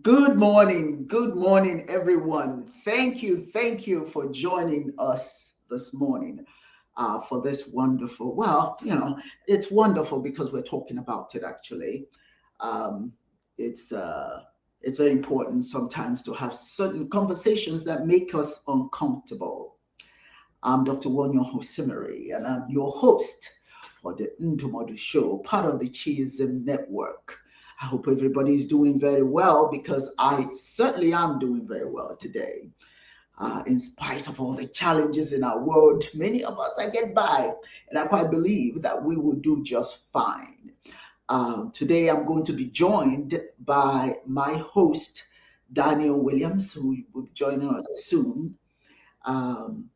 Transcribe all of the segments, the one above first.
Good morning, everyone. Thank you for joining us this morning for this wonderful. It's wonderful because we're talking about it actually. Um, it's uh, it's very important sometimes to have certain conversations that make us uncomfortable. I'm Dr. Uwa Onyioha Osimiri, and I'm your host for the Ndumodu Show, part of the Chism Network. I hope everybody's doing very well because I certainly am doing very well today. In spite of all the challenges in our world, many of us I get by, and I quite believe that we will do just fine. Today, I'm going to be joined by my host, Danielle Williams, who will be joining us soon. Um,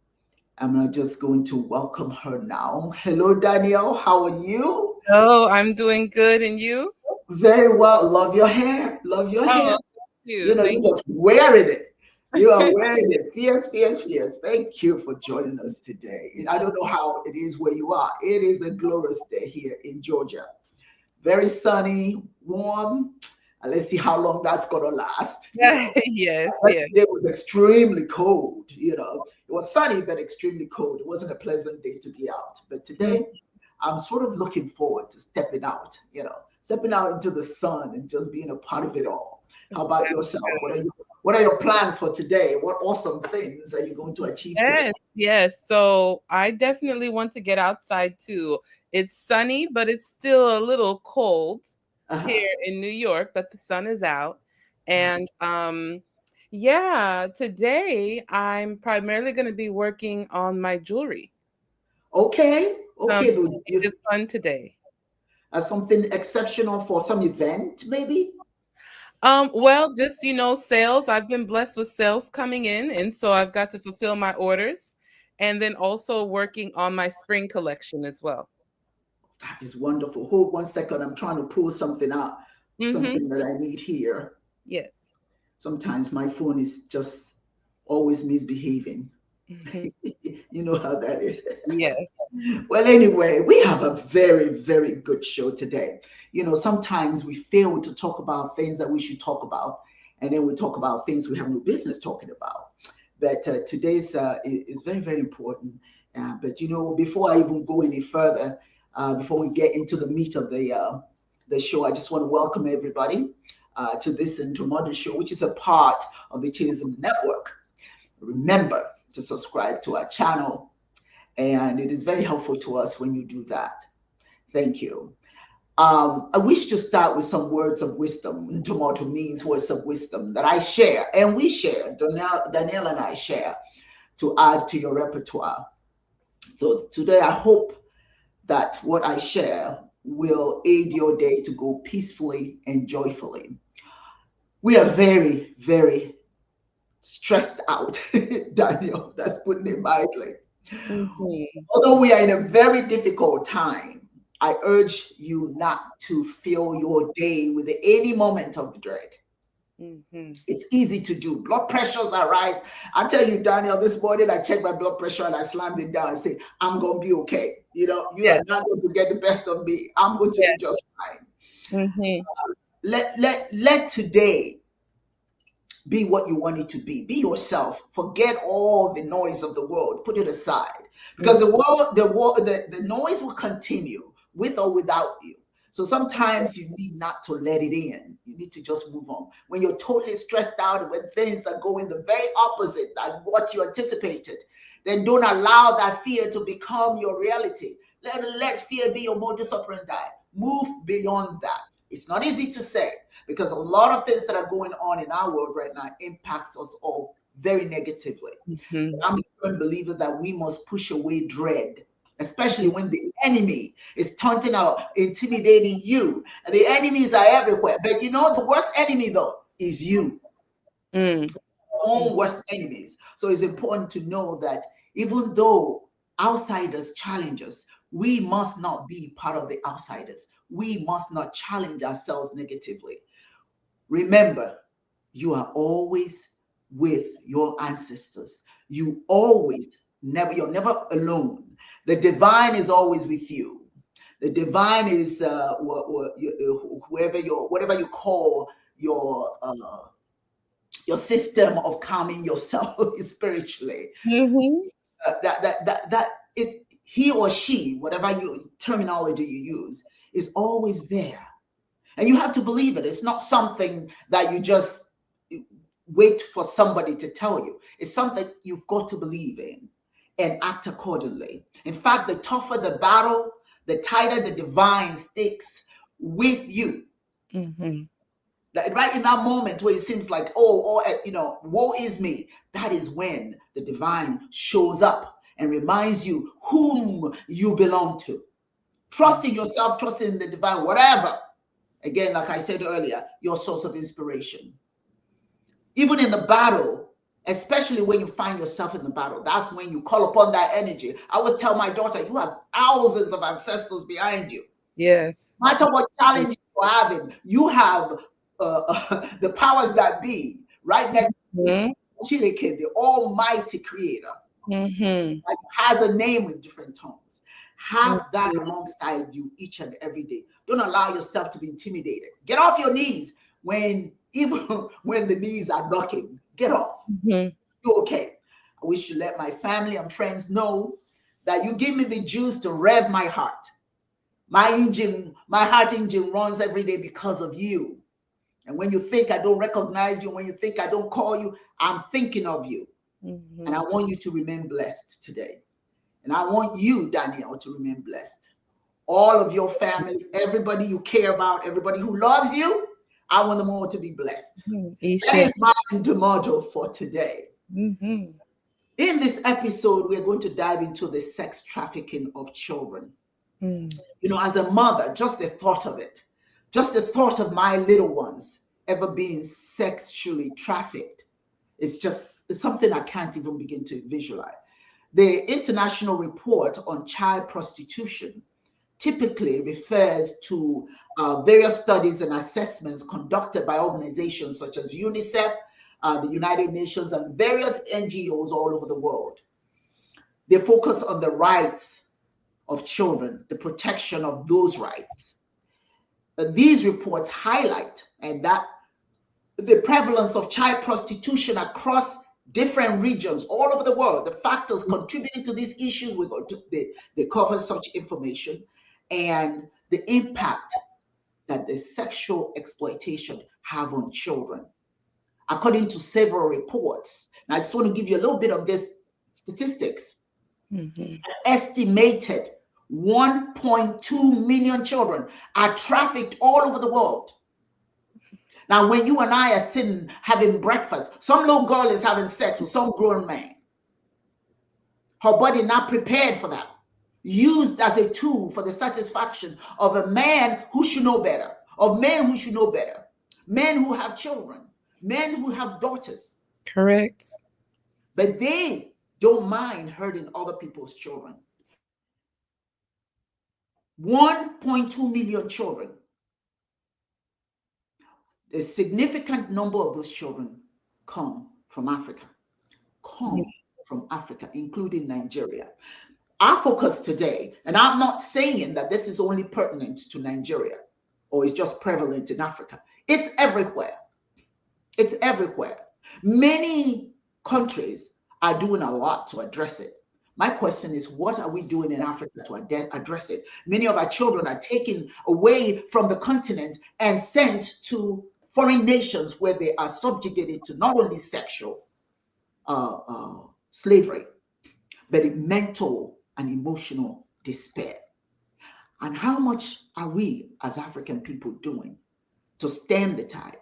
I'm just going to welcome her now. Hello, Danielle. How are you? Oh, I'm doing good, and you? Very well. Love your hair. Love your hair. Oh, thank you. You Thank just wearing it. You are wearing it. Fierce, fierce, fierce. Thank you for joining us today. I don't know how it is where you are. It is a glorious day here in Georgia. Very sunny, warm. And let's see how long that's gonna last. Yes, yes. Yesterday was extremely cold. It was sunny but extremely cold. It wasn't a pleasant day to be out. But Mm, today, I'm sort of looking forward to stepping out. Stepping out into the sun and just being a part of it all. How about that's yourself? What are your plans for today? What awesome things are you going to achieve today? Yes, yes. So I definitely want to get outside too. It's sunny, but it's still a little cold Uh-huh. here in New York, but the sun is out. And yeah, today I'm primarily going to be working on my jewelry. Okay, Um, okay. Those it you is fun today. something exceptional for some event, maybe. Well, just sales. I've been blessed with sales coming in, and so I've got to fulfill my orders, and then also working on my spring collection as well. That is wonderful. Hold 1 second. I'm trying to pull something out, Mm-hmm. something that I need here. Yes. Sometimes my phone is just always misbehaving. Mm-hmm. You know how that is. Yes. Well, anyway, we have a very, very good show today. Sometimes we fail to talk about things that we should talk about, and then we talk about things we have no business talking about. But today's is very, very important. But before I even go any further, before we get into the meat of the show, I just want to welcome everybody to this Into Modern Show, which is a part of the Chism Network. Remember to subscribe to our channel, and it is very helpful to us when you do that. Thank you. I wish to start with some words of wisdom. Tomato means words of wisdom that I share, and we share. Danielle and I share to add to your repertoire. So today, I hope that what I share will aid your day to go peacefully and joyfully. We are very, very stressed out, Daniel. That's putting it mildly. Mm-hmm. Although we are in a very difficult time, I urge you not to fill your day with any moment of dread. Mm-hmm. It's easy to do. Blood pressures arise. I tell you, Daniel, this morning I checked my blood pressure and I slammed it down and said, I'm going to be okay. You are Yes. not going to get the best of me. I'm going to be Yes. just fine. Mm-hmm. Let today be what you want it to be. Be yourself. Forget all the noise of the world. Put it aside. Because the noise will continue with or without you. So sometimes you need not to let it in. You need to just move on. When you're totally stressed out and when things are going the very opposite than what you anticipated, then don't allow that fear to become your reality. Let fear be your modus operandi. Move beyond that. It's not easy to say because a lot of things that are going on in our world right now impacts us all very negatively. But Mm-hmm. I'm a firm believer that we must push away dread, especially when the enemy is taunting out, intimidating you. And the enemies are everywhere. But the worst enemy though is you, Mm-hmm. own worst enemies. So it's important to know that even though outsiders challenge us, we must not be part of the outsiders. We must not challenge ourselves negatively. Remember, you are always with your ancestors. You're never alone. The divine is always with you. The divine is whatever you call your system of calming yourself spiritually. Mm-hmm. That it, he or she, whatever terminology you use, is always there. And you have to believe it. It's not something that you just wait for somebody to tell you. It's something you've got to believe in and act accordingly. In fact, the tougher the battle, the tighter the divine sticks with you. Mm-hmm. Right in that moment where it seems like, woe is me, that is when the divine shows up and reminds you whom you belong to. Trust in yourself, trust in the divine, whatever. Again, like I said earlier, your source of inspiration. Even in the battle, especially when you find yourself in the battle, that's when you call upon that energy. I always tell my daughter, you have thousands of ancestors behind you. Yes. No matter what challenges you're having, you have the powers that be right next to you. Chineke, the Almighty Creator, that has a name with different tones. Have that alongside you each and every day. Don't allow yourself to be intimidated. Get off your knees even when the knees are knocking. Get off. You're okay. I wish to let my family and friends know that you give me the juice to rev my heart. My heart engine runs every day because of you. And when you think I don't recognize you, when you think I don't call you, I'm thinking of you. And I want you to remain blessed today. And I want you, Danielle, to remain blessed. All of your family, everybody you care about, everybody who loves you, I want them all to be blessed. That is my motto for today. In this episode, we're going to dive into the sex trafficking of children. You know, as a mother, just the thought of it, just the thought of my little ones ever being sexually trafficked, it's something I can't even begin to visualize. The International Report on Child Prostitution typically refers to various studies and assessments conducted by organizations such as UNICEF, the United Nations, and various NGOs all over the world. They focus on the rights of children, the protection of those rights. These reports highlight that the prevalence of child prostitution across different regions all over the world, the factors contributing to these issues, they cover such information, and the impact that the sexual exploitation have on children. According to several reports, and I just want to give you a little bit of this statistics, an estimated 1.2 million children are trafficked all over the world. Now, when you and I are sitting having breakfast, some little girl is having sex with some grown man. Her body not prepared for that. Used as a tool for the satisfaction of a man who should know better, of men who should know better, men who have children, men who have daughters. Correct. But they don't mind hurting other people's children. 1.2 million children. A significant number of those children come from Africa, including Nigeria. Our focus today, and I'm not saying that this is only pertinent to Nigeria or is just prevalent in Africa. It's everywhere. It's everywhere. Many countries are doing a lot to address it. My question is, what are we doing in Africa to address it? Many of our children are taken away from the continent and sent to foreign nations where they are subjugated to not only sexual slavery, but mental and emotional despair. And how much are we as African people doing to stem the tide?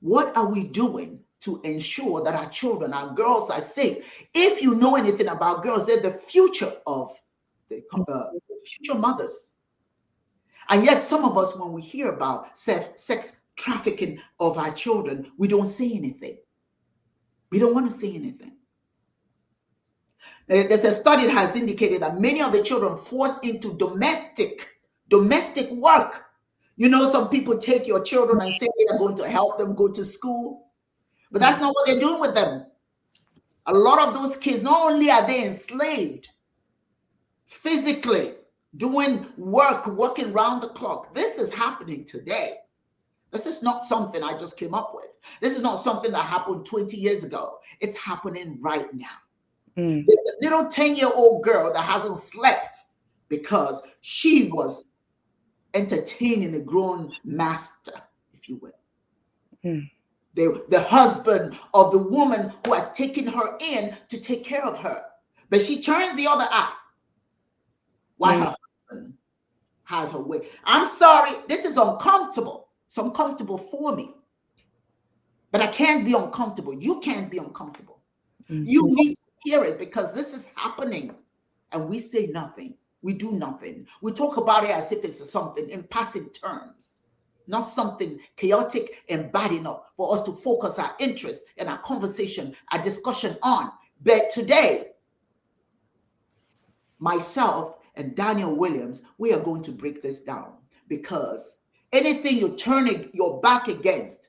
What are we doing to ensure that our children, our girls are safe? If you know anything about girls, they're the future of the future mothers. And yet some of us, when we hear about sex trafficking of our children, we don't say anything. We don't want to say anything. There's a study that has indicated that many of the children forced into domestic work. You know, some people take your children and say they're going to help them go to school, but that's not what they're doing with them. A lot of those kids, not only are they enslaved physically, doing work, working round the clock. This is happening today. This is not something I just came up with. This is not something that happened 20 years ago. It's happening right now. There's a little 10-year-old girl that hasn't slept because she was entertaining a grown master, if you will. The husband of the woman who has taken her in to take care of her. But she turns the other eye while her husband has her way. I'm sorry, this is uncomfortable. It's uncomfortable for me. But I can't be uncomfortable. You can't be uncomfortable. You need to hear it because this is happening. And we say nothing. We do nothing. We talk about it as if it's something in passing terms, not something chaotic and bad enough for us to focus our interest and our conversation, our discussion on. But today, myself and Danielle Williams, we are going to break this down because anything you're turning your back against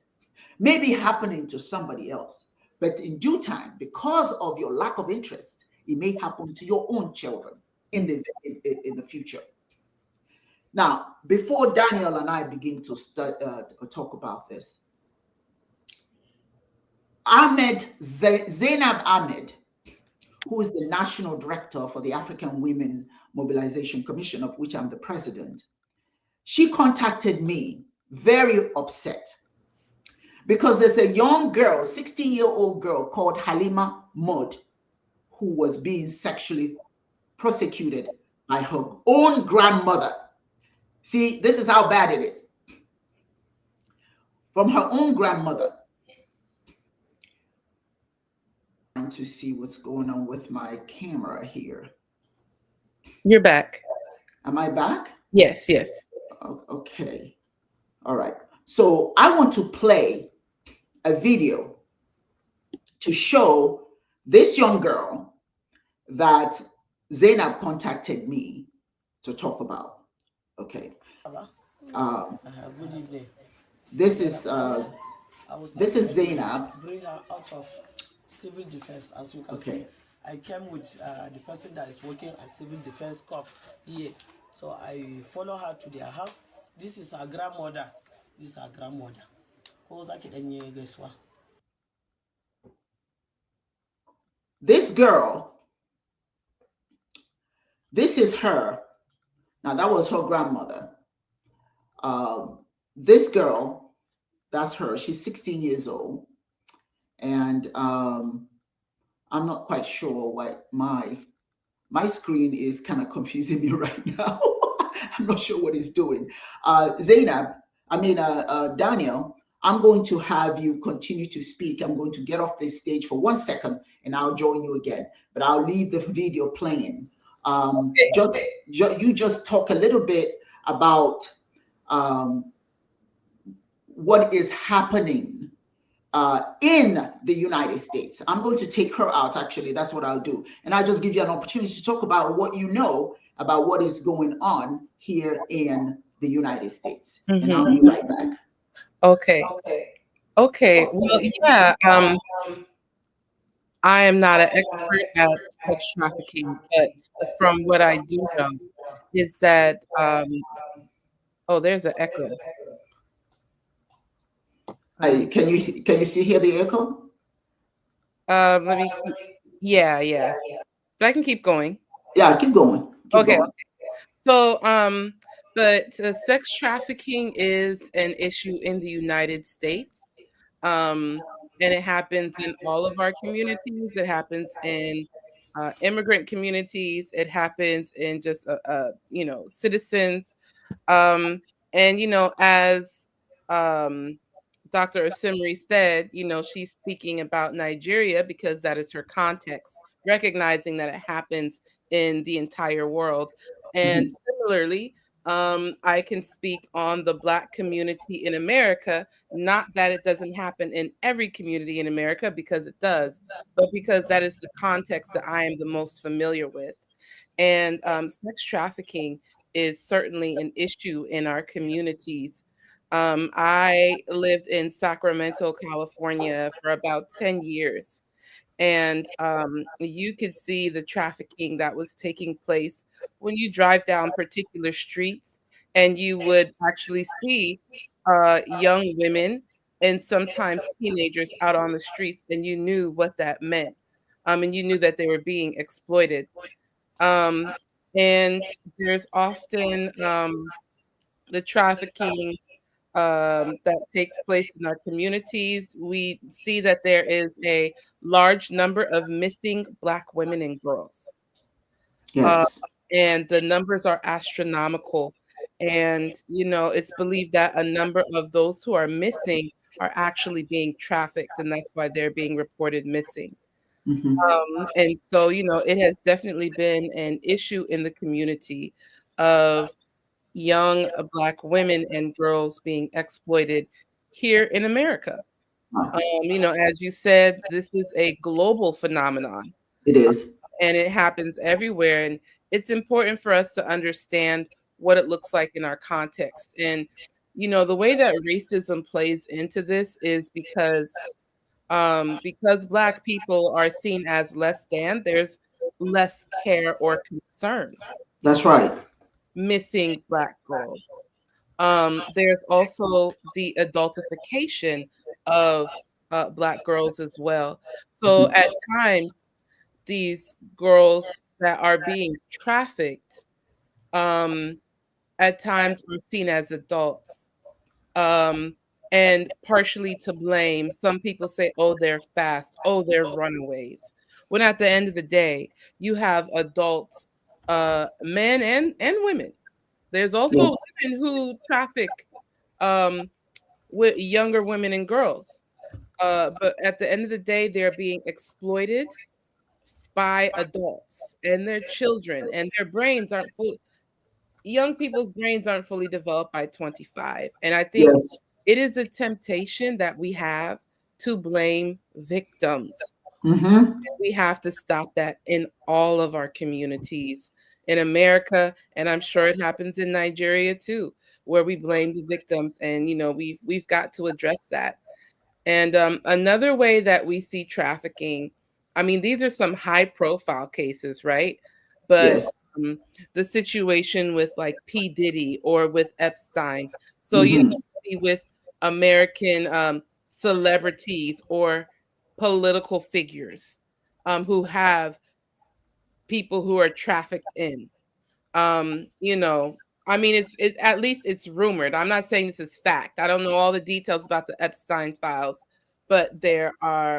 may be happening to somebody else. But in due time, because of your lack of interest, it may happen to your own children in the future. Now, before Danielle and I begin to talk about this, Zainab Ahmed, who is the National Director for the African Women Mobilization Commission, of which I'm the president, she contacted me very upset because there's a young girl, 16-year-old girl called Halima Mod, who was being sexually prosecuted by her own grandmother. See, this is how bad it is. From her own grandmother. Trying to see what's going on with my camera here. You're back. Am I back? Yes, yes. Okay. All right. So I want to play a video to show this young girl that Zainab contacted me to talk about. Okay. Good evening. This is Zainab. Bring her out of civil defense, as you can see. I came with the person that is working at civil defense corps here. So I follow her to their house. This is her grandmother. This is her grandmother. This girl, this is her. Now that was her grandmother. This girl, that's her. She's 16 years old. And I'm not quite sure what my screen is kind of confusing me right now. I'm not sure what it's doing. Daniel, I'm going to have you continue to speak. I'm going to get off this stage for 1 second and I'll join you again, but I'll leave the video playing. You just talk a little bit about what is happening in the United States. I'm going to take her out, actually. That's what I'll do. And I'll just give you an opportunity to talk about what you know about what is going on here in the United States. And I'll be right back. Okay. Well, yeah. I am not an expert at sex trafficking, but from what I do know is that, oh, there's an echo. Can you still hear the echo? Yeah. But I can keep going. Yeah, keep going. Okay. So, but sex trafficking is an issue in the United States. And it happens in all of our communities. It happens in immigrant communities. It happens in just, citizens. And, as Dr. Osimiri said, she's speaking about Nigeria because that is her context, recognizing that it happens in the entire world. And similarly, I can speak on the Black community in America, not that it doesn't happen in every community in America, because it does, but because that is the context that I am the most familiar with. And sex trafficking is certainly an issue in our communities. I lived in Sacramento, California for about 10 years. And you could see the trafficking that was taking place when you drive down particular streets, and you would actually see young women and sometimes teenagers out on the streets, and you knew what that meant. And you knew that they were being exploited. Um, and there's often the trafficking that takes place in our communities. We see that there is a large number of missing Black women and girls. Uh, Yes. and the numbers are astronomical. And, it's believed that a number of those who are missing are actually being trafficked, and that's why they're being reported missing. Mm-hmm. And so, it has definitely been an issue in the community of young Black women and girls being exploited here in America. As you said, this is a global phenomenon, It is. and it happens everywhere. And it's important for us to understand what it looks like in our context. And, the way that racism plays into this is because Black people are seen as less than, there's less care or concern That's right. missing Black girls. There's also the adultification of Black girls as well. So Mm-hmm. at times, these girls that are being trafficked at times are seen as adults, and partially to blame. Some people say, oh, they're fast, oh, they're runaways. When at the end of the day, you have adult men and women. There's also Yes. women who traffic with younger women and girls. But at the end of the day, they're being exploited by adults and their children, and their brains aren't full. Young people's brains aren't fully developed by 25. And I think Yes. it is a temptation that we have to blame victims. Mm-hmm. We have to stop that in all of our communities in America, and I'm sure it happens in Nigeria too, where we blame the victims, and we've got to address that. And another way that we see trafficking, I mean, these are some high profile cases, right? But Yes. the situation with like P. Diddy or with Epstein. So, Mm-hmm. with American celebrities or political figures who have people who are trafficked in. You know, I mean, it's at least it's rumored. I'm not saying this is fact. I don't know all the details about the Epstein files, but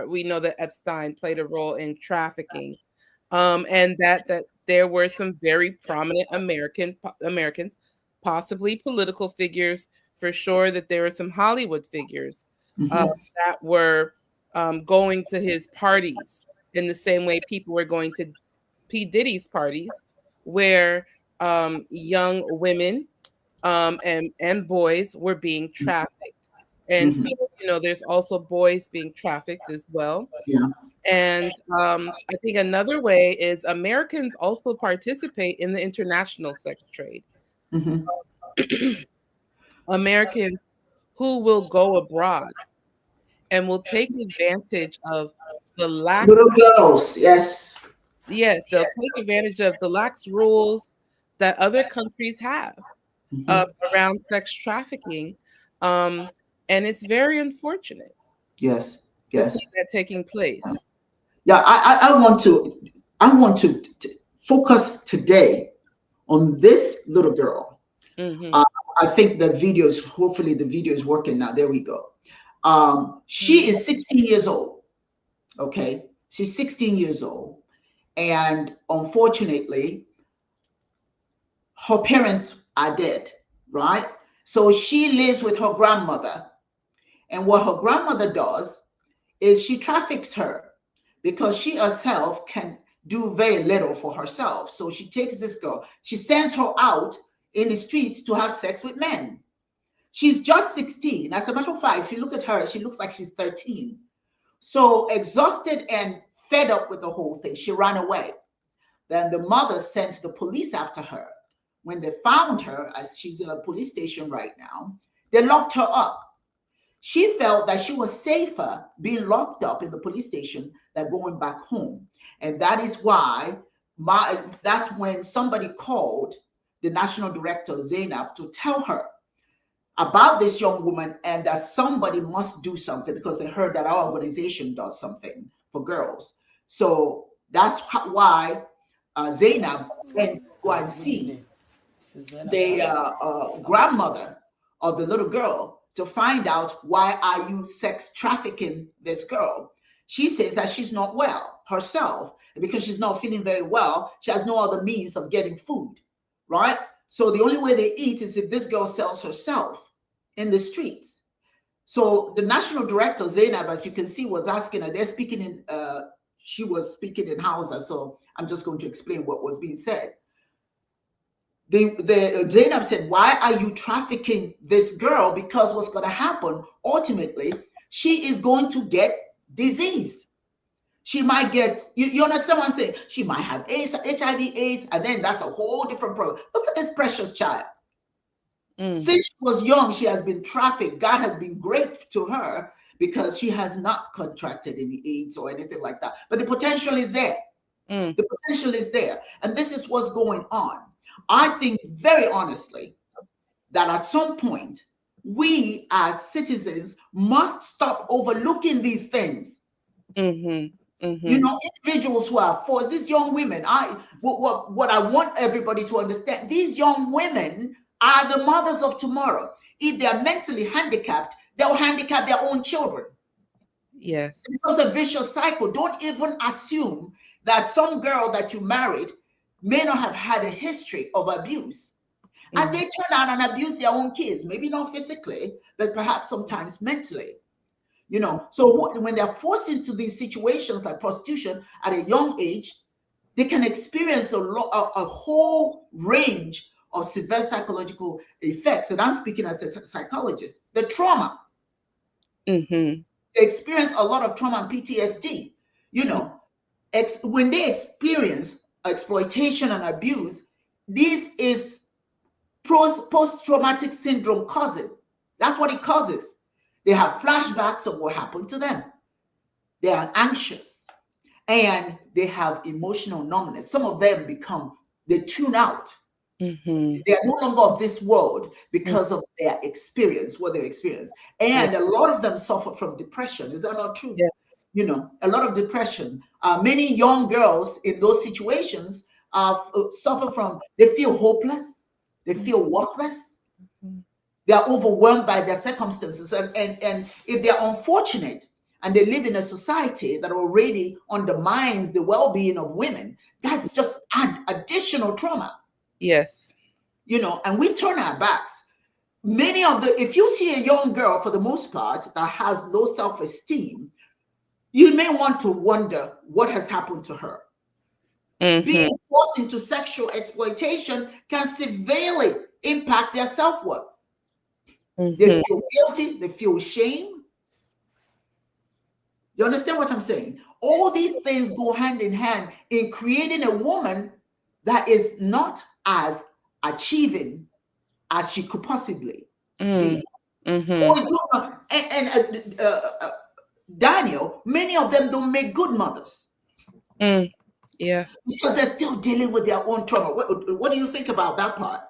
we know that Epstein played a role in trafficking, and that there were some very prominent Americans, possibly political figures, for sure. That there were some Hollywood figures Mm-hmm. that were going to his parties in the same way people were going to P. Diddy's parties, where young women and boys were being trafficked. And so, Mm-hmm. there's also boys being trafficked as well. Yeah. And I think another way is Americans also participate in the international sex trade. Mm-hmm. Americans who will go abroad and will take advantage of the lax. Little girls. Yes. Yes, they'll take advantage of the lax rules that other countries have Mm-hmm. around sex trafficking. Um, and it's very unfortunate Yes. to see Yes. that taking place. Yeah. I want to focus today on this little girl. Hmm. Uh, I think hopefully the video is working now. There we go. She is 16 years old. Okay. She's 16 years old. And unfortunately, her parents are dead, right? So she lives with her grandmother. And what her grandmother does is she traffics her because she herself can do very little for herself. So she takes this girl, she sends her out in the streets to have sex with men. She's just 16. As a matter of fact, if you look at her, she looks like she's 13. So exhausted and fed up with the whole thing, she ran away. Then the mother sent the police after her. When they found her, as she's in a police station right now, they locked her up. She felt that she was safer being locked up in the police station than going back home. And that is why that's when somebody called the national director, Zainab, to tell her, about this young woman and that somebody must do something because they heard that our organization does something for girls. So that's why Zainab went to go and Good see evening. This is Zainab. the I was called. grandmother of the little girl to find out, why are you sex trafficking this girl? She says that she's not well herself, and because she's not feeling very well, she has no other means of getting food, right? So the only way they eat is if this girl sells herself in the streets. So the national director, Zainab, as you can see, was asking her, they're speaking in, she was speaking in Hausa, so I'm just going to explain what was being said. Zainab said, why are you trafficking this girl? Because what's going to happen, ultimately, she is going to get disease. She might get, you understand what I'm saying? She might have AIDS, HIV, AIDS, and then that's a whole different problem. Look at this precious child. Since she was young, she has been trafficked. God has been great to her because she has not contracted any AIDS or anything like that. But the potential is there. The potential is there. And this is what's going on. I think very honestly that at some point, we as citizens must stop overlooking these things. You know, individuals who are forced, these young women, what I want everybody to understand, these young women are the mothers of tomorrow. If they are mentally handicapped, they'll handicap their own children. Yes. It becomes a vicious cycle. Don't even assume that some girl that you married may not have had a history of abuse. And they turn out and abuse their own kids, maybe not physically, but perhaps sometimes mentally. You know, so when they're forced into these situations like prostitution at a young age, they can experience a whole range of severe psychological effects. And I'm speaking as a psychologist. The trauma. They experience a lot of trauma and PTSD. You know, when they experience exploitation and abuse, this is post-traumatic syndrome causing. That's what it causes. They have flashbacks of what happened to them. They are anxious and they have emotional numbness. Some of them they tune out. They are no longer of this world because of their experience, what they experience. And a lot of them suffer from depression. Is that not true? Yes. You know, a lot of depression. Many young girls in those situations suffer from, they feel hopeless. They feel worthless. They are overwhelmed by their circumstances. And if they're unfortunate and they live in a society that already undermines the well-being of women, that's just additional trauma. Yes. You know, and we turn our backs. If you see a young girl, for the most part, that has low self-esteem, you may want to wonder what has happened to her. Being forced into sexual exploitation can severely impact their self-worth. They feel guilty, they feel shame. You understand what I'm saying? All these things go hand in hand in creating a woman that is not as achieving as she could possibly be. Daniel, many of them don't make good mothers. Yeah. Because they're still dealing with their own trauma. What do you think about that part?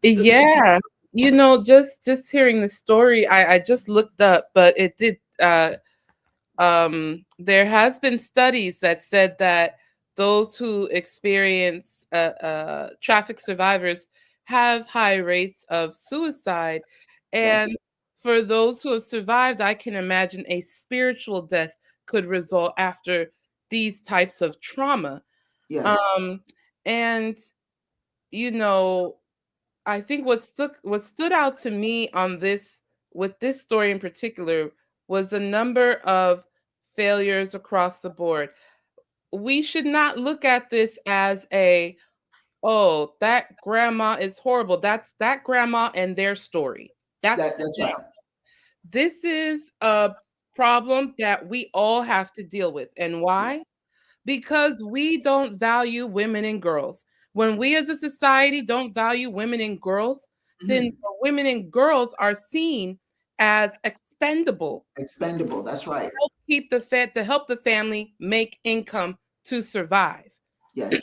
Yeah. You know, just hearing the story, I just looked up, but it did there has been studies that said that those who experience traffic survivors have high rates of suicide. And for those who have survived, I can imagine a spiritual death could result after these types of trauma. And you know, I think what stood out to me on this, with this story in particular, was a number of failures across the board. We should not look at this as oh, that grandma is horrible. That's that grandma and their story. That's right. This is a problem that we all have to deal with. And why? Because we don't value women and girls. When we as a society don't value women and girls, then women and girls are seen as expendable. Expendable, that's right. To help the family make income to survive. Yes.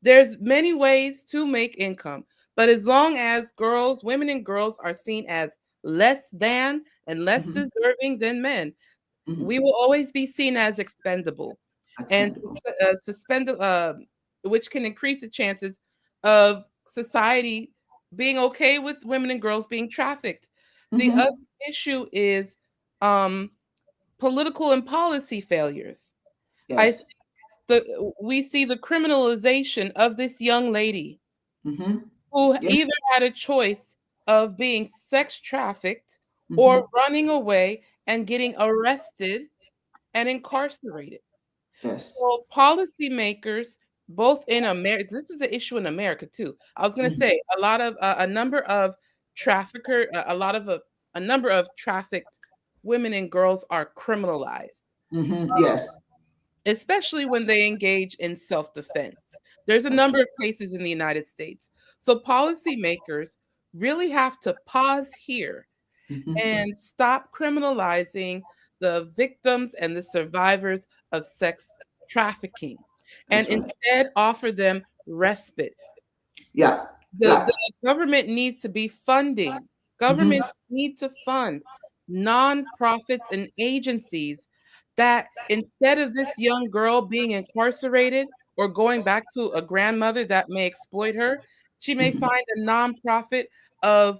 There's many ways to make income, but as long as women and girls are seen as less than and less deserving than men, we will always be seen as expendable, and suspended, which can increase the chances of society being okay with women and girls being trafficked. The other issue is political and policy failures. I Yes. think we see the criminalization of this young lady who Yeah. either had a choice of being sex trafficked or Mm-hmm. running away and getting arrested and incarcerated. Yes. So policymakers, both in America, this is an issue in America too. I was going to say a lot of a number of a number of trafficked women and girls are criminalized, Yes. especially when they engage in self-defense. There's a number of cases in the United States. So policymakers really have to pause here and stop criminalizing the victims and the survivors of sex trafficking, and That's right. instead offer them respite. Yeah. The government needs to be funding. Government need to fund nonprofits and agencies that, instead of this young girl being incarcerated or going back to a grandmother that may exploit her, she may find a nonprofit of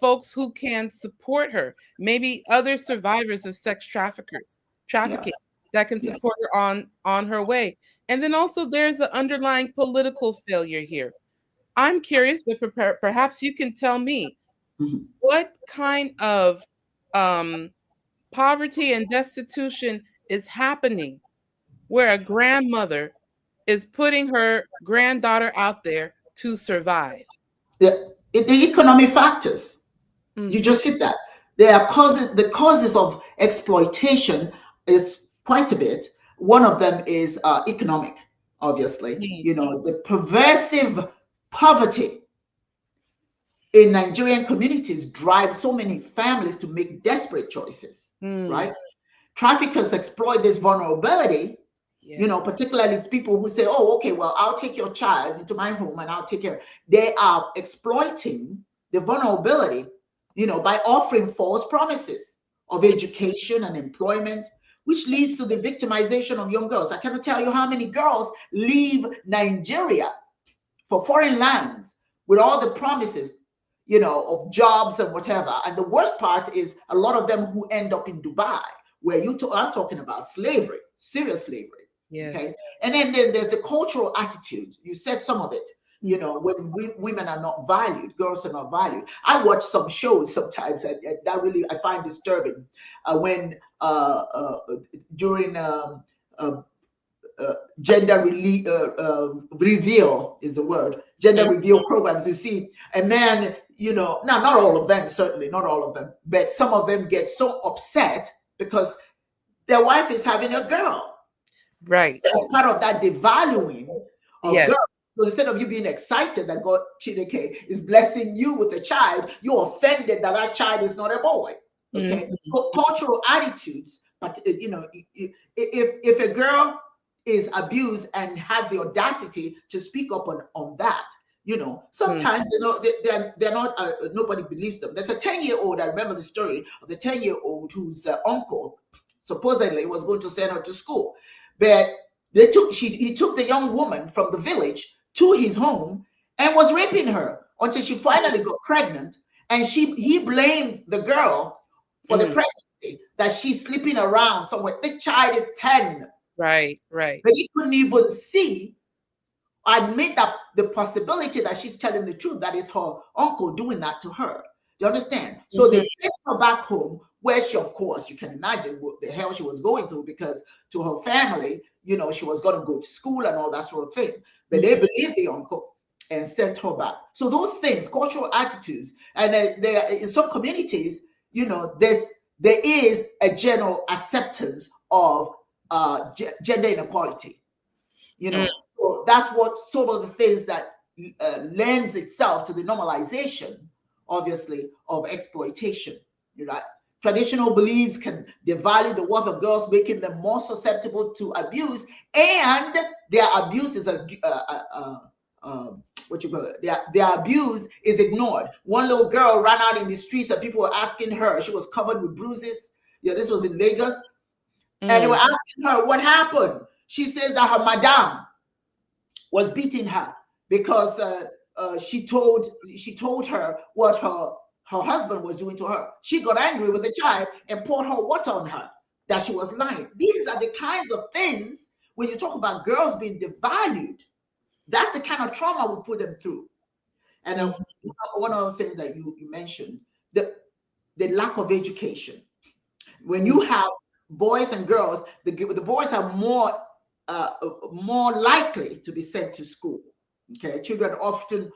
folks who can support her, maybe other survivors of sex trafficking that can support her on her way. And then also there's an underlying political failure here. I'm curious, but perhaps you can tell me what kind of poverty and destitution is happening where a grandmother is putting her granddaughter out there to survive. The economic factors. You just hit that. There are causes. The causes of exploitation is quite a bit. One of them is economic, obviously. The pervasive poverty in Nigerian communities drives so many families to make desperate choices, right? Traffickers exploit this vulnerability. Particularly it's people who say, oh, okay, well, I'll take your child into my home and I'll take care. They are exploiting the vulnerability, by offering false promises of education and employment, which leads to the victimization of young girls. I cannot tell you how many girls leave Nigeria for foreign lands with all the promises, of jobs and whatever. And the worst part is a lot of them who end up in Dubai, where I'm talking about slavery, serious slavery. Yes. Okay. And then there's the cultural attitude. You said some of it. When women are not valued, girls are not valued. I watch some shows sometimes, and that really I find disturbing. When during gender reveal is the word. Gender reveal programs, you see a man, now not all of them, certainly not all of them, but some of them get so upset because their wife is having a girl. Right. As part of that devaluing of girls. So instead of you being excited that God Chineke is blessing you with a child, you're offended that that child is not a boy. Okay. So cultural attitudes, but if a girl is abused and has the audacity to speak up on that, sometimes they're not nobody believes them. There's a 10-year-old. I remember the story of the 10-year-old whose uncle supposedly was going to send her to school, but he took the young woman from the village to his home and was raping her until she finally got pregnant, and he blamed the girl for the pregnancy, that she's sleeping around somewhere. The child is 10. Right. But he couldn't even admit that the possibility that she's telling the truth, that is her uncle doing that to her. Do you understand? So they placed her back home, where she, of course, you can imagine what the hell she was going through, because to her family, she was going to go to school and all that sort of thing. But they believed the uncle and sent her back. So those things, cultural attitudes, and there in some communities, there is a general acceptance of gender inequality. So that's what some of the things that lends itself to the normalization, obviously, of exploitation. Right? Traditional beliefs can devalue the worth of girls, making them more susceptible to abuse, and their abuse is what you call it, their abuse is ignored. One little girl ran out in the streets and people were asking her. She was covered with bruises. Yeah, this was in Lagos. And they were asking her what happened. She says that her madam was beating her because she told her what her husband was doing to her. She got angry with the child and poured her water on her, that she was lying. These are the kinds of things, when you talk about girls being devalued, that's the kind of trauma we put them through. And one of the things that you mentioned, the lack of education. When you have boys and girls, the boys are more likely to be sent to school. Okay, children often,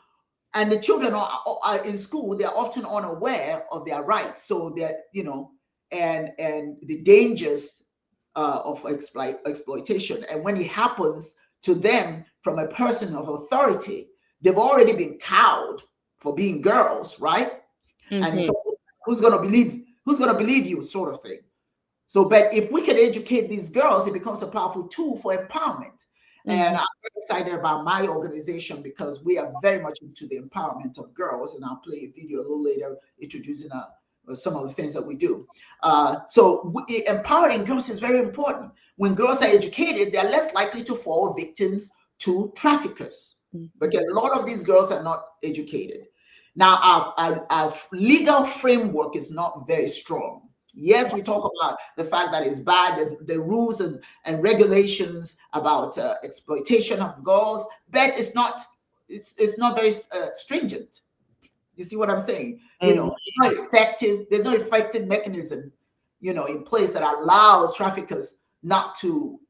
and the children are in school, they're often unaware of their rights. So they're, and the dangers of exploitation. And when it happens to them from a person of authority, they've already been cowed for being girls, right? And it's, who's going to believe you, sort of thing. So, but if we can educate these girls, it becomes a powerful tool for empowerment. And I'm very excited about my organization because we are very much into the empowerment of girls. And I'll play a video a little later introducing some of the things that we do. So empowering girls is very important. When girls are educated, they're less likely to fall victims to traffickers. Because a lot of these girls are not educated. Now, our legal framework is not very strong. Yes, we talk about the fact that it's bad. There's the rules and regulations about exploitation of girls, but it's not very stringent. You see what I'm saying? It's not effective. There's no effective mechanism, in place that allows traffickers not to,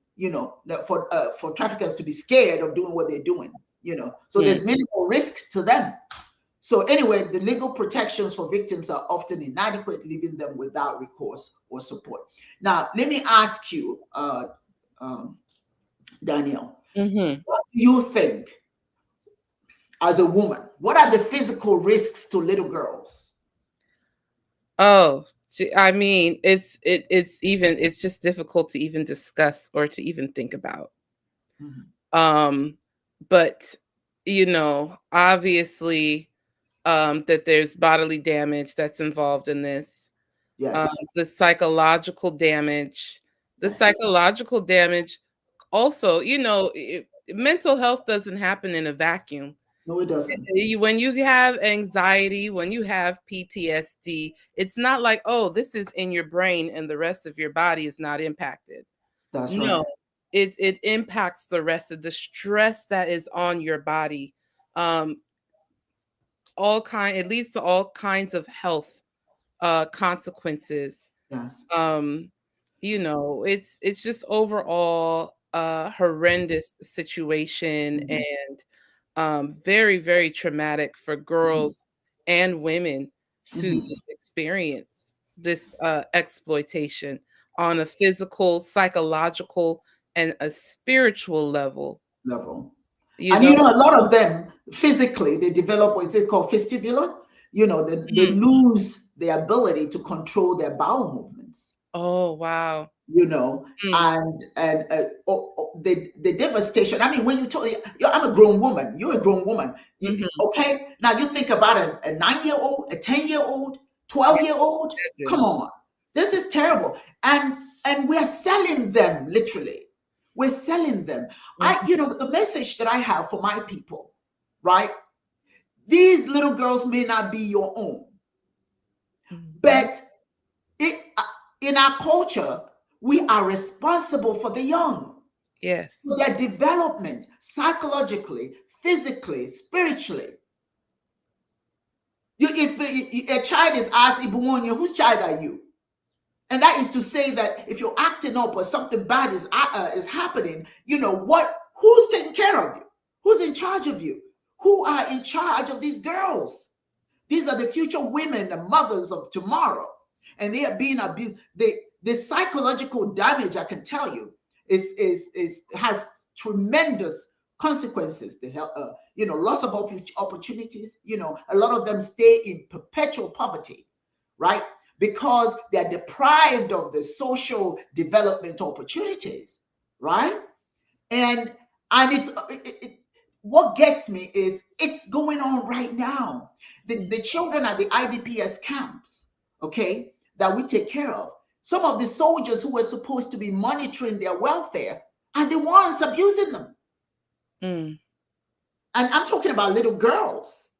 for traffickers to be scared of doing what they're doing. So there's minimal risk to them. So anyway, the legal protections for victims are often inadequate, leaving them without recourse or support. Now, let me ask you, Danielle, what do you think, as a woman, what are the physical risks to little girls? Oh, I mean, it's just difficult to even discuss or to even think about. But obviously, that there's bodily damage that's involved in this. Yes. The psychological damage. Also, mental health doesn't happen in a vacuum. No, it doesn't. When you have anxiety, when you have PTSD, it's not like, oh, this is in your brain and the rest of your body is not impacted. That's no, right. It impacts the rest of the stress that is on your body. It leads to all kinds of health consequences. Yes. It's just overall a horrendous situation and very, very traumatic for girls and women to experience this exploitation on a physical, psychological, and a spiritual level. A lot of them physically, they develop what is it called fistibula. They lose the ability to control their bowel movements. Oh, wow. And the devastation. I mean, when you talk, I'm a grown woman. You're a grown woman. Okay. Now you think about a 9-year-old, a 10-year-old, 12-year-old. Come on, this is terrible. And we're selling them, literally. We're selling them. The message that I have for my people, right? These little girls may not be your own, but in our culture, we are responsible for the young. Yes. For their development, psychologically, physically, spiritually. If a child is asked, Uwa Onyioha, whose child are you? And that is to say that if you're acting up or something bad is happening, who's taking care of you? Who's in charge of you? Who are in charge of these girls? These are the future women and mothers of tomorrow. And they are being abused. The psychological damage, I can tell you, has tremendous consequences. Loss of opportunities. A lot of them stay in perpetual poverty, right? Because they're deprived of the social development opportunities, right? And it's what gets me is it's going on right now. The children at the IDPS camps, okay, that we take care of, some of the soldiers who were supposed to be monitoring their welfare are the ones abusing them. Mm. And I'm talking about little girls.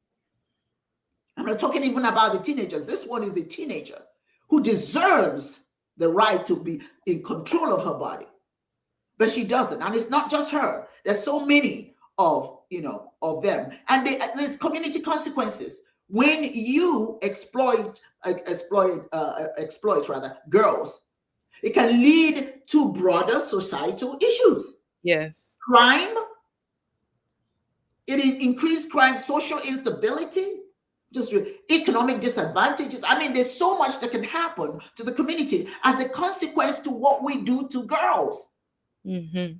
I'm not talking even about the teenagers. This one is a teenager who deserves the right to be in control of her body, but she doesn't. And it's not just her. There's so many of them, and there's community consequences when you exploit rather girls. It can lead to broader societal issues. Yes. Crime, it increased crime, social instability, just economic disadvantages. I mean, there's so much that can happen to the community as a consequence to what we do to girls. Mm-hmm.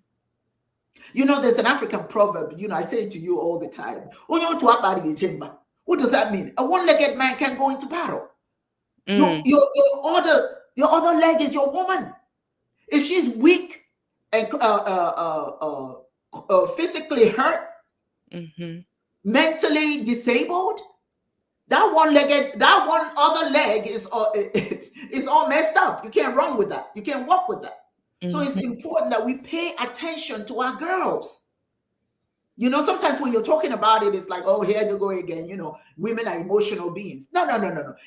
There's an African proverb, I say it to you all the time. What does that mean? A one-legged man can go into battle. Mm. Your other leg is your woman. If she's weak and physically hurt, Mm-hmm. mentally disabled, that one other leg is all messed up. You can't run with that. You can't walk with that. So it's important that we pay attention to our girls. Sometimes when you're talking about it, it's like, oh, here you go again. Women are emotional beings. No.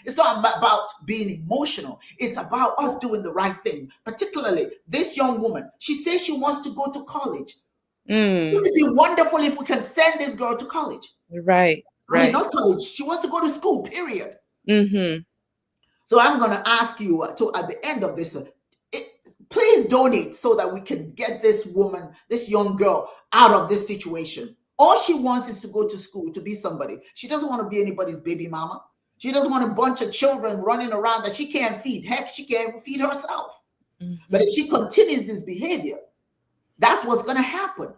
It's not about being emotional. It's about us doing the right thing. Particularly this young woman. She says she wants to go to college. Wouldn't it be wonderful if we can send this girl to college? Right. I mean, not college. She wants to go to school, period. Mm-hmm. So I'm going to ask you at the end of this, please donate so that we can get this woman, this young girl, out of this situation. All she wants is to go to school, to be somebody. She doesn't want to be anybody's baby mama. She doesn't want a bunch of children running around that she can't feed. Heck, she can't feed herself. Mm-hmm. But if she continues this behavior, that's what's going to happen.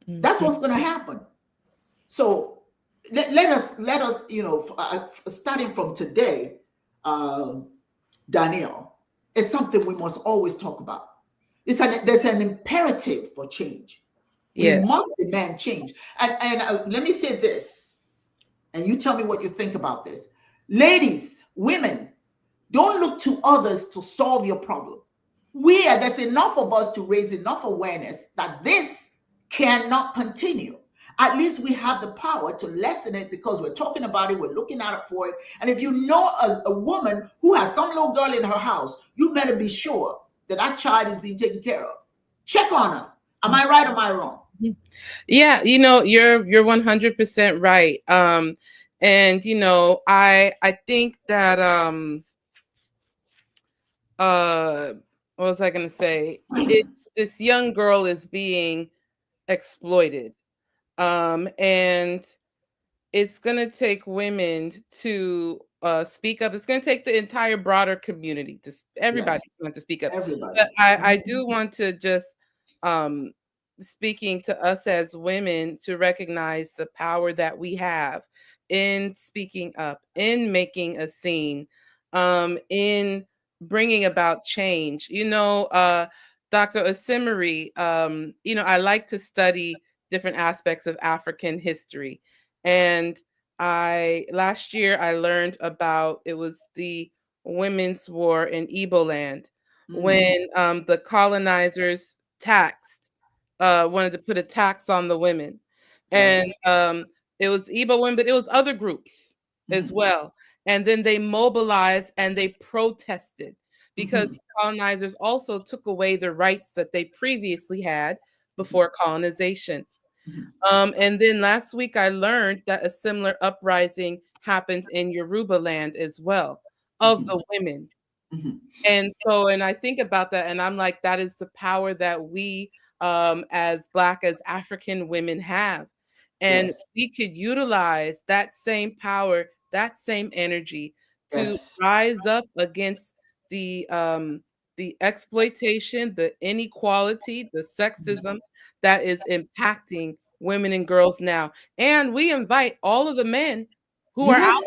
Mm-hmm. That's what's going to happen. So let us, starting from today, Danielle, it's something we must always talk about. There's an imperative for change. Yeah. We must demand change. And let me say this, and you tell me what you think about this. Ladies, women, don't look to others to solve your problem. There's enough of us to raise enough awareness that this cannot continue. At least we have the power to lessen it because we're talking about it, we're looking out for it. And if you know a woman who has some little girl in her house, you better be sure that child is being taken care of. Check on her. Am I right or am I wrong? Yeah, you're 100% right. And I think that what was I going to say? It's this young girl is being exploited. And it's going to take women to speak up. It's going to take the entire broader community everybody's going to speak up. Everybody. But I do want to just speaking to us as women to recognize the power that we have in speaking up, in making a scene, in bringing about change. Dr. Osimiri, I like to study different aspects of African history. And last year I learned about, it was the Women's War in Igbo land, when the colonizers wanted to put a tax on the women. And it was Igbo women, but it was other groups as well. And then they mobilized and they protested because the colonizers also took away the rights that they previously had before colonization. And then last week I learned that a similar uprising happened in Yoruba land as well, of the women. And I think about that and I'm like, that is the power that we as Black, as African women have. And we could utilize that same power, that same energy to rise up against the exploitation, the inequality, the sexism that is impacting women and girls now. And we invite all of the men who are allies,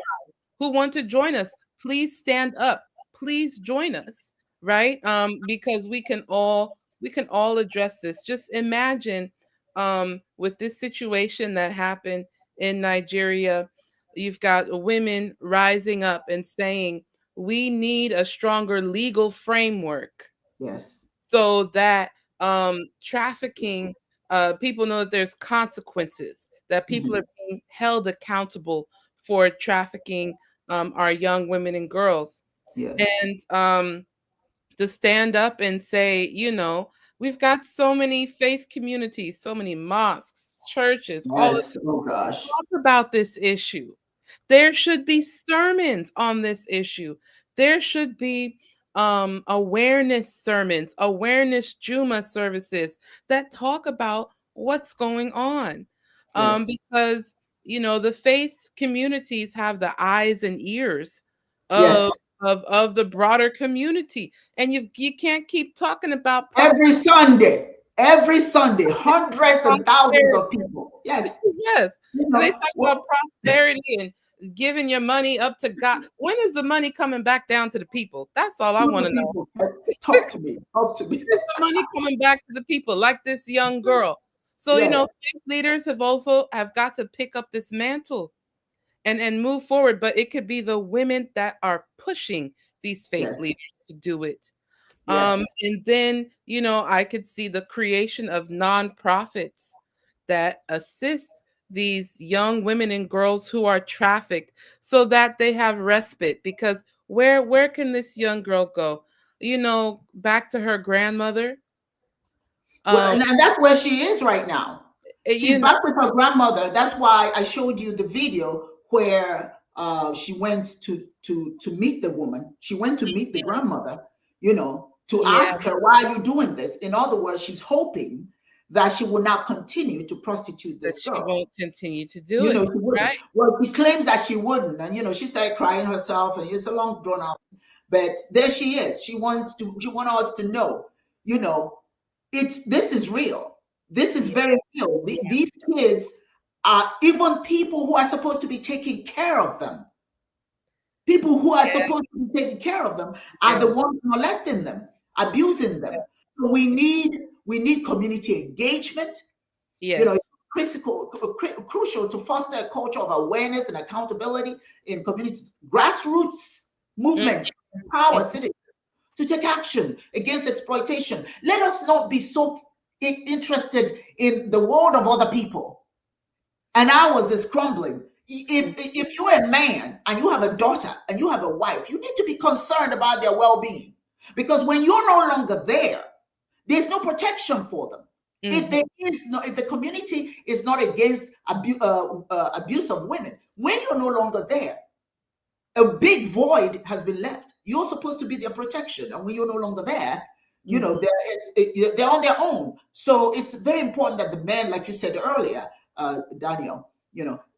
who want to join us. Please stand up. Please join us, right? Because we can all address this. Just imagine with this situation that happened in Nigeria, you've got women rising up and saying, we need a stronger legal framework Yes. so that trafficking, people know that there's consequences, that people Mhm. are being held accountable for trafficking our young women and girls. Yes. And to stand up and say, we've got so many faith communities, so many mosques, churches, all of Yes. Oh gosh. talk about this issue. There should be sermons on this issue. There should be awareness sermons, awareness Juma services that talk about what's going on. Yes. Because, the faith communities have the eyes and ears of Yes. of the broader community. And you can't keep talking about Every Sunday, hundreds and thousands prosperity. of people. Yes. Yes. You And they know, talk about well, prosperity and giving your money up to God. When is the money coming back down to the people? That's all I to want the to know. people, talk to me. Talk to me. Is the money coming back to the people like this young girl? So, Yes. faith leaders have got to pick up this mantle and move forward. But it could be the women that are pushing these faith Yes. leaders to do it. Yes. And then, I could see the creation of nonprofits that assist these young women and girls who are trafficked so that they have respite. Because where can this young girl go? Back to her grandmother. Well, Um, and that's where she is right now. She's you know, back with her grandmother. That's why I showed you the video where she went to meet the woman. She went to meet the grandmother, to yeah, ask her, why are you doing this? In other words, she's hoping that she will not continue to prostitute that this she girl. won't continue to do it, She wouldn't. right? Well, she claims that she wouldn't, and she started crying herself, and it's a long drawn out. But there she is. She wants to. She wants us to know, you know, this is real. This is Yeah, very real. yeah, These kids are even people who are supposed to be taking care of them. People who are yeah, supposed to be taking care of them are the yes, ones molesting them, abusing them. So we need community engagement. It's yes. crucial to foster a culture of awareness and accountability in communities. Grassroots Mm, movements empower mm, citizens to take action against exploitation. Let us not be so interested in the world of other people, and ours is crumbling. mm. If you're a man and you have a daughter and you have a wife, you need to be concerned about their well-being, because when you're no longer there, there's no protection for them. If Mhm. there is no, if the community is not against abuse of women, when you're no longer there, a big void has been left. You're supposed to be their protection, and when you're no longer there, Mhm. they're on their own. So it's very important that the men, like you said earlier, Daniel,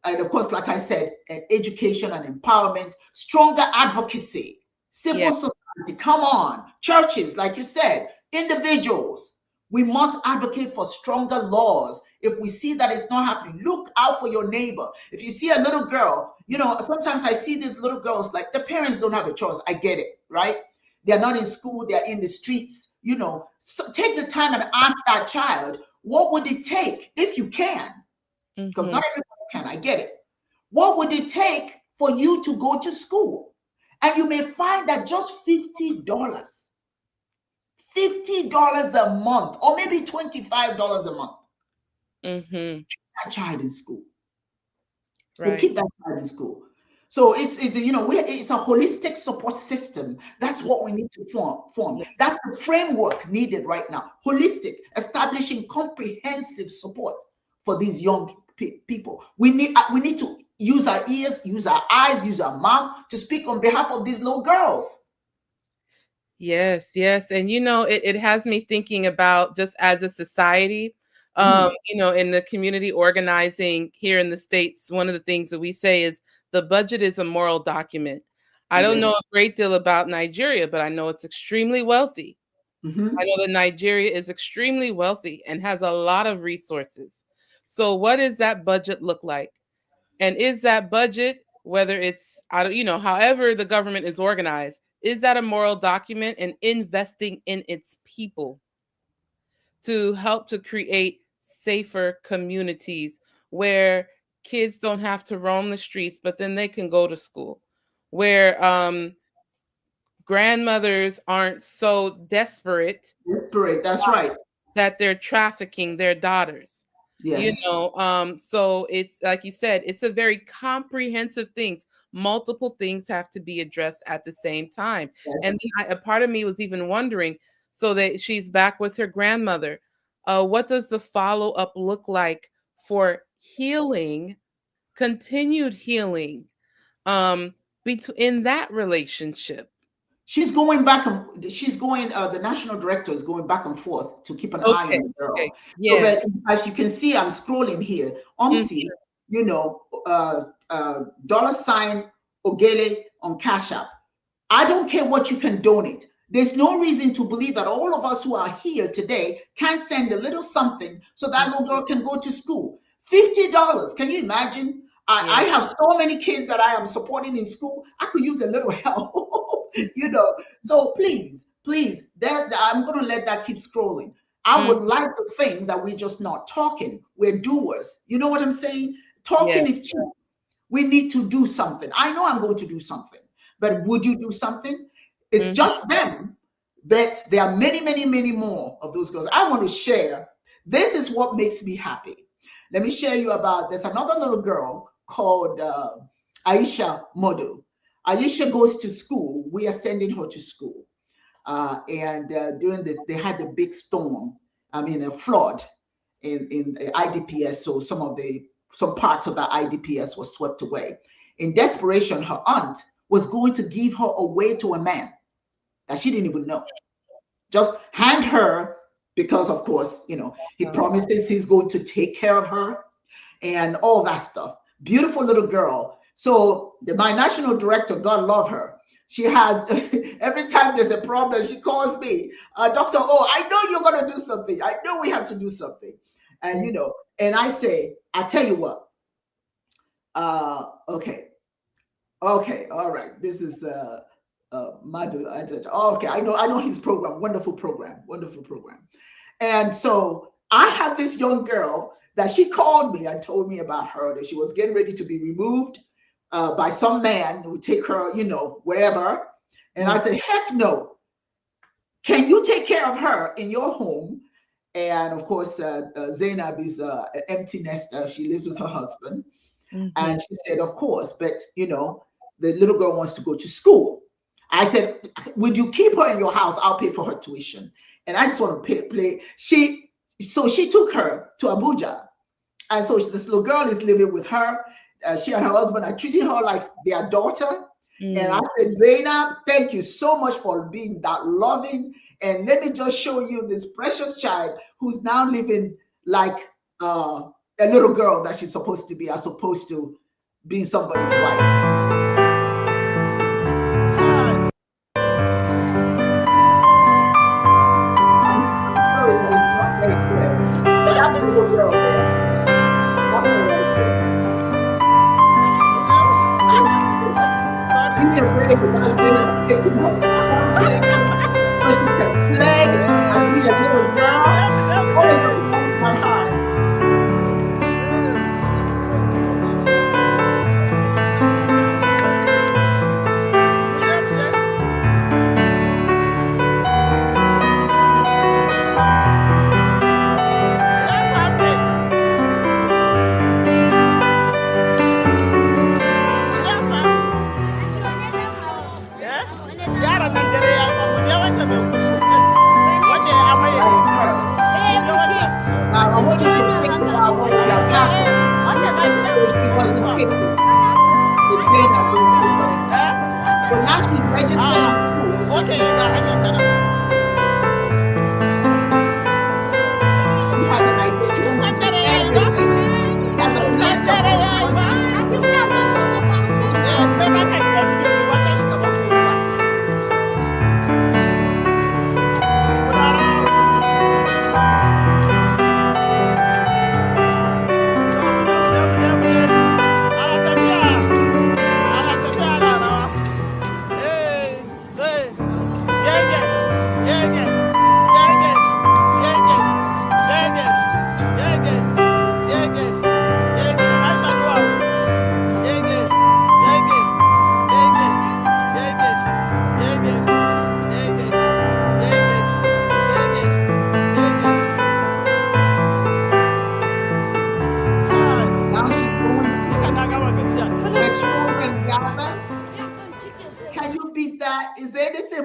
and of course, like I said, education and empowerment, stronger advocacy, Yeah. civil society. Come on, churches, like you said, individuals. We must advocate for stronger laws. If we see that it's not happening, look out for your neighbor. If you see a little girl, sometimes I see these little girls, like the parents don't have a choice. I get it, right? They're not in school, they're in the streets, So take the time and ask that child, what would it take if you can? Because Mhm. not everybody can, I get it. What would it take for you to go to school? And you may find that just $50 a month, or maybe $25 a month, Mhm. that child in school. We'll Right. keep that child in school. So it's a holistic support system. That's what we need to form. Yeah. That's the framework needed right now. Holistic, establishing comprehensive support for these young people. We need to use our ears, use our eyes, use our mouth to speak on behalf of these little girls. Yes, yes. And it has me thinking about, just as a society, Mhm. in the community organizing here in the States, one of the things that we say is the budget is a moral document. I don't Yes. know a great deal about Nigeria, but I know it's extremely wealthy. I Mhm. know that Nigeria is extremely wealthy and has a lot of resources. So what does that budget look like? And is that budget, whether it's, I don't, however the government is organized, is that a moral document and investing in its people to help to create safer communities where kids don't have to roam the streets, but then they can go to school, where grandmothers aren't so desperate. Desperate, that's right. That they're trafficking their daughters. Yes. So it's like you said, it's a very comprehensive things. Multiple things have to be addressed at the same time. Yes. And a part of me was even wondering, so that she's back with her grandmother, what does the follow-up look like for healing, continued healing, in that relationship? She's going back and she's going, the national director is going back and forth to keep an eye on the girl. Okay. Yeah. So that, as you can see, I'm scrolling here. OMSI, $sign Ogele on Cash App. I don't care what you can donate. There's no reason to believe that all of us who are here today can send a little something so that little girl can go to school. $50. Can you imagine? I have so many kids that I am supporting in school. I could use a little help, So please, I'm going to let that keep scrolling. I would like to think that we're just not talking. We're doers. You know what I'm saying? Talking is cheap. We need to do something. I know I'm going to do something, but would you do something? It's just them, but there are many, many, many more of those girls. I want to share. This is what makes me happy. Let me share you about, there's another little girl called Aisha Modu. Aisha goes to school. We are sending her to school. And during they had the big storm, a flood in IDPS. So some parts of the IDPS was swept away. In desperation, her aunt was going to give her away to a man that she didn't even know. Just hand her, because of course, he promises he's going to take care of her and all that stuff. Beautiful little girl. So my national director, God love her, she has, every time there's a problem, she calls me, Doctor, I know you're going to do something. I know we have to do something. And, and I say, I tell you what, okay, all right. This is Madhu. Okay, I know his program. Wonderful program. And so I have this young girl that she called me and told me about her, that she was getting ready to be removed by some man who would take her, wherever. And I said, heck no. Can you take care of her in your home? And of course, Zainab is an empty nester. She lives with her husband. And she said, of course, but the little girl wants to go to school. I said, would you keep her in your house? I'll pay for her tuition. And I just want to play. So she took her to Abuja. And so this little girl is living with her. She and her husband are treating her like their daughter. And I said, Zainab, thank you so much for being that loving. And let me just show you this precious child who's now living like a little girl that she's supposed to be, as opposed to being somebody's wife.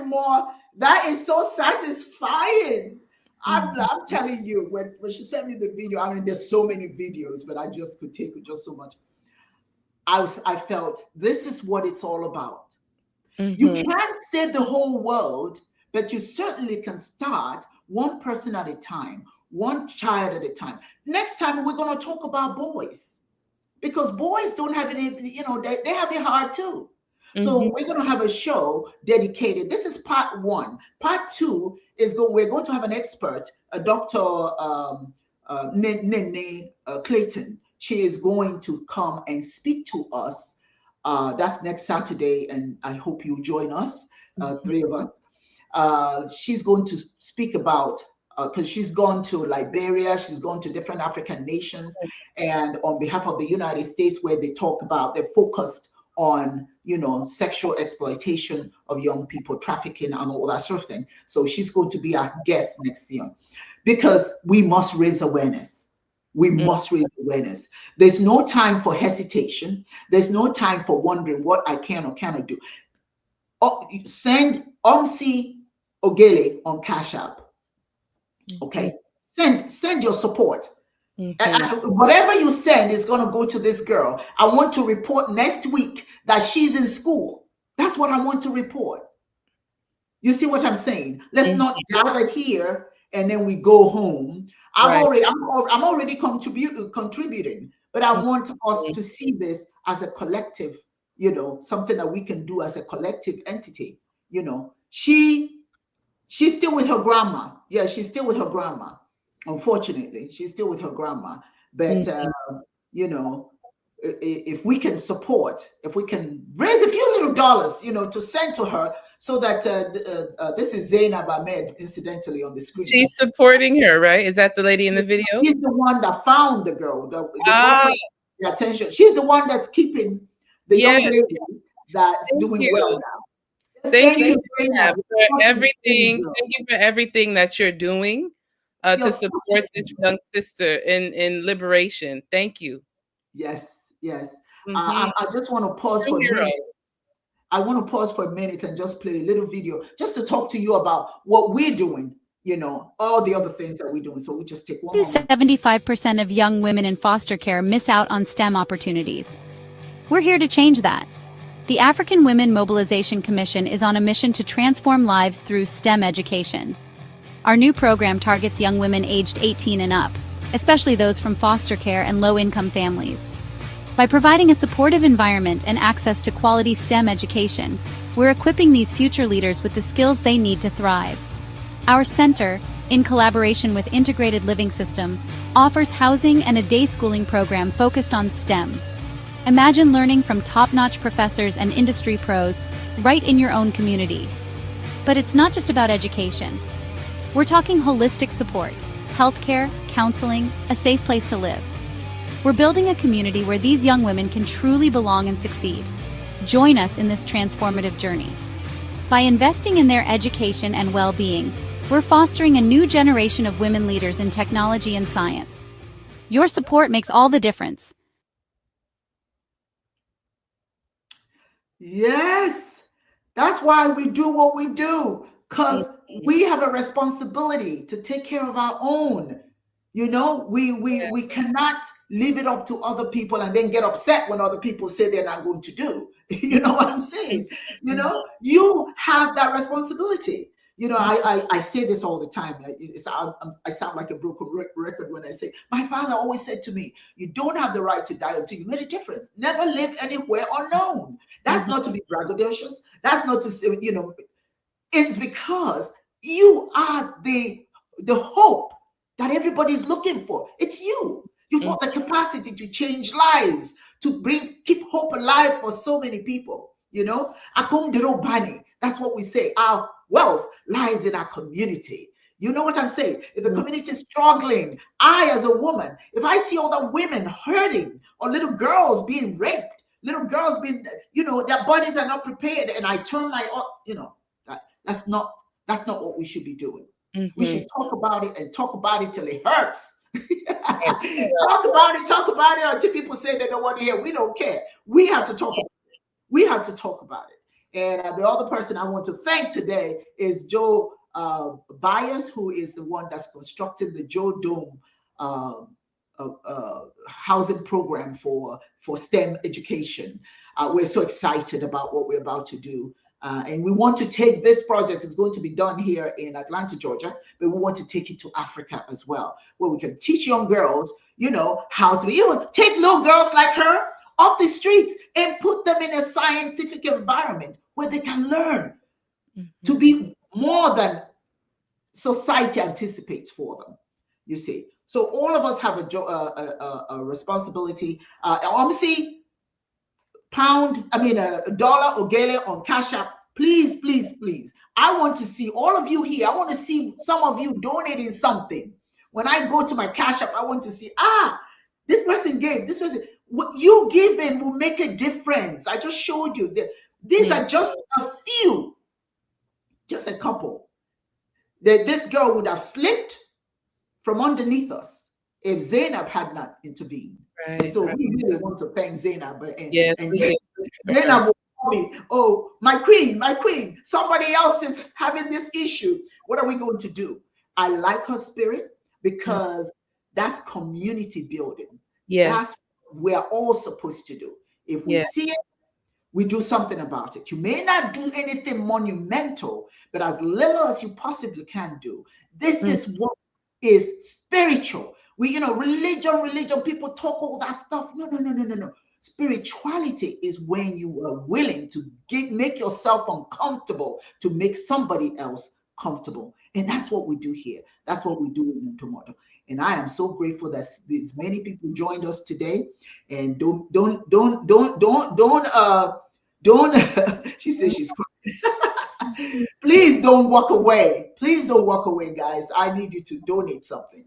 anymore. That is so satisfying. I'm telling you, when she sent me the video, I mean, there's so many videos, but I just could take just so much. I felt this is what it's all about. You can't save the whole world, but you certainly can start one person at a time, one child at a time. Next time, we're going to talk about boys, because boys don't have any, they have it hard too. So we're going to have a show dedicated. This is part one. Part two is we're going to have an expert, a Dr. Nene Clayton. She is going to come and speak to us. That's next Saturday, and I hope you join us, three of us. She's going to speak about, because she's gone to Liberia, she's gone to different African nations, and on behalf of the United States, where they're focused on, sexual exploitation of young people, trafficking, and all that sort of thing. So she's going to be our guest next year, because we must raise awareness. We must raise awareness. There's no time for hesitation. There's no time for wondering what I can or cannot do. Send Omsi Ogele on Cash App. Okay, send your support. Whatever you send is going to go to this girl. I want to report next week that she's in school. That's what I want to report. You see what I'm saying? Let's not gather here and then we go home. I'm already contributing, but I want us to see this as a collective, something that we can do as a collective entity. She's still with her grandma. Yeah, she's still with her grandma. Unfortunately, she's still with her grandma. But if we can support, if we can raise a few little dollars, to send to her, so that this is Zainab Ahmed, incidentally, on the screen. She's supporting her, right? Is that the lady in the video? She's the one that found the girl, the attention. She's the one that's keeping the young lady that's doing well now. Thank you, Zainab, for everything. Thank you for everything that you're doing to support this young sister in liberation. Thank you. Yes. I just want to pause for a minute. I want to pause for a minute and just play a little video just to talk to you about what we're doing, all the other things that we're doing. So we just take one moment. 75% of young women in foster care miss out on STEM opportunities. We're here to change that. The African Women Mobilization Commission is on a mission to transform lives through STEM education. Our new program targets young women aged 18 and up, especially those from foster care and low-income families. By providing a supportive environment and access to quality STEM education, we're equipping these future leaders with the skills they need to thrive. Our center, in collaboration with Integrated Living System, offers housing and a day schooling program focused on STEM. Imagine learning from top-notch professors and industry pros right in your own community. But it's not just about education. We're talking holistic support, healthcare, counseling, a safe place to live. We're building a community where these young women can truly belong and succeed. Join us in this transformative journey. By investing in their education and well-being, we're fostering a new generation of women leaders in technology and science. Your support makes all the difference. Yes, that's why we do what we do, because we have a responsibility to take care of our own. We cannot leave it up to other people and then get upset when other people say they're not going to do. You know what I'm saying? You have that responsibility. I say this all the time. I sound like a broken record when I say, my father always said to me, you don't have the right to die until you made a difference. Never live anywhere unknown. That's not to be braggadocious. That's not to say, it's because you are the hope that everybody's looking for. It's you. You've got the capacity to change lives, to keep hope alive for so many people. Akum dero bani. That's what we say. Our wealth lies in our community. You know what I'm saying? If the community is struggling, I as a woman, if I see all the women hurting or little girls being raped, little girls being, their bodies are not prepared, and I turn that's not what we should be doing. We should talk about it and talk about it till it hurts. Talk about it until people say they don't want to hear. We don't care. We have to talk about it. We have to talk about it. And the other person I want to thank today is Joe Byers, who is the one that's constructed the Joe Dome housing program for STEM education. We're so excited about what we're about to do. And we want to take this project, it's going to be done here in Atlanta, Georgia, but we want to take it to Africa as well, where we can teach young girls, you know, how to even take little girls like her off the streets and put them in a scientific environment where they can learn to be more than society anticipates for them, you see. So all of us have a responsibility. A dollar or gale on Cash App. Please, please, please. I want to see all of you here. I want to see some of you donating something. When I go to my Cash App, I want to see, this person gave, this person. What you giving will make a difference. I just showed you that these are just a few, just a couple. That this girl would have slipped from underneath us if Zainab had not intervened. Right, so we really want to thank Zainab. Zainab will tell me, oh, my queen, somebody else is having this issue. What are we going to do? I like her spirit because that's community building. Yes. That's what we're all supposed to do. If we see it, we do something about it. You may not do anything monumental, but as little as you possibly can do. This is what is spiritual. Religion, people talk all that stuff. No. Spirituality is when you are willing to make yourself uncomfortable to make somebody else comfortable. And that's what we do here. That's what we do in Tomato. And I am so grateful that there's many people joined us today. And don't she says she's crying. Please don't walk away. Please don't walk away, guys. I need you to donate something.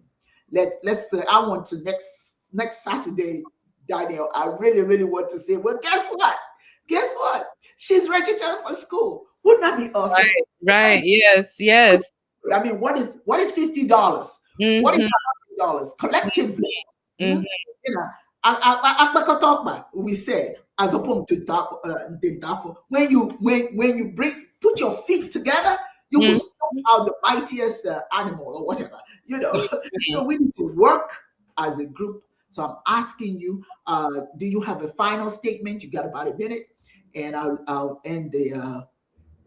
Let's I want to next Saturday, Danielle, I really want to say, well, guess what? She's registering for school. Wouldn't that be awesome? Right. Yes. I mean, what is $50? What is $100 collectively? You know, we say, as opposed to when you put your feet together, you will stomp out the mightiest animal or whatever, you know. So we need to work as a group. So I'm asking you, do you have a final statement? You got about a minute, and I'll end the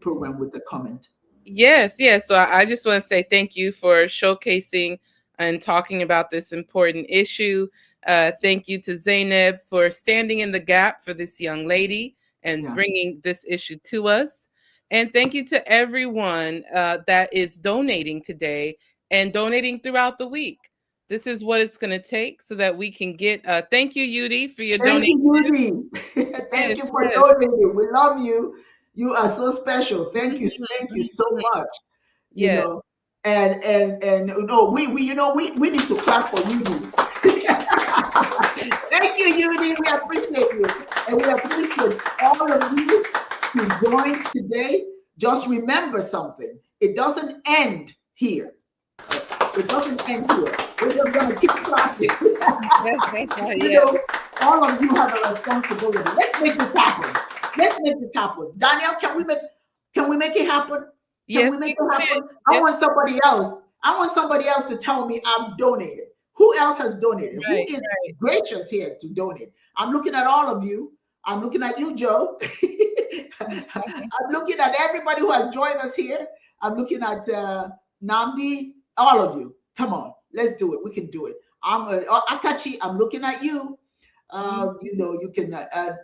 program with the comment. Yes. So I just want to say thank you for showcasing and talking about this important issue. Thank you to Zainab for standing in the gap for this young lady and bringing this issue to us. And thank you to everyone that is donating today and donating throughout the week. This is what it's going to take so that we can get. Thank you, Yudi, for your donation. Thank you, Yudi. Thank you for donating. We love you. You are so special. Thank you so much. You know, and no, we need to clap for Yudi. Thank you, Yudi. We appreciate you, and we appreciate all of you who joined today. Just remember something: it doesn't end here. It doesn't end here. We're just gonna keep clapping. You know, all of you have a responsibility. Let's make this happen. Danielle, can we make it happen? Can we make it happen? I want somebody else to tell me I've donated. Who else has donated? Who is gracious here to donate? I'm looking at all of you. I'm looking at you, Joe. I'm looking at everybody who has joined us here. I'm looking at Namdi, all of you. Come on, let's do it. We can do it. Akachi, I'm looking at you. You can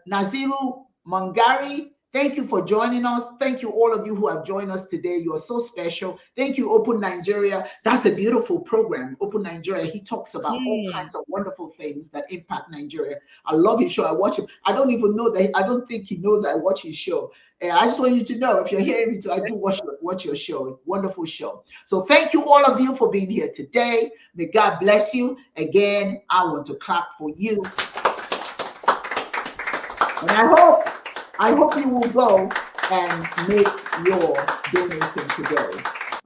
Naziru Mangari. Thank you for joining us. Thank you, all of you who have joined us today. You are so special. Thank you, Open Nigeria. That's a beautiful program. Open Nigeria. He talks about all kinds of wonderful things that impact Nigeria. I love his show. I watch him. I don't even know that. I don't think he knows I watch his show. I just want you to know, if you're hearing me too, I do watch your show. Wonderful show. So thank you, all of you, for being here today. May God bless you. Again, I want to clap for you. And I hope you will go and make your donation today.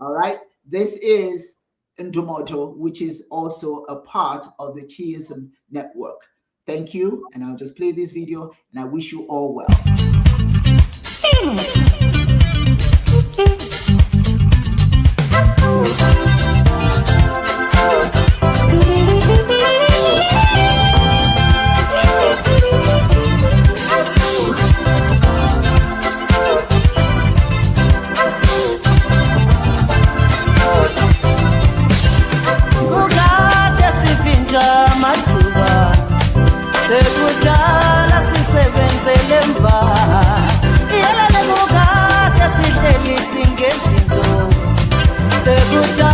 All right. This is Ndomoto, which is also a part of the Chiism Network. Thank you. And I'll just play this video, and I wish you all well. Sekudala sisebenzele mva yela lekukade sihleli singezinto sekudala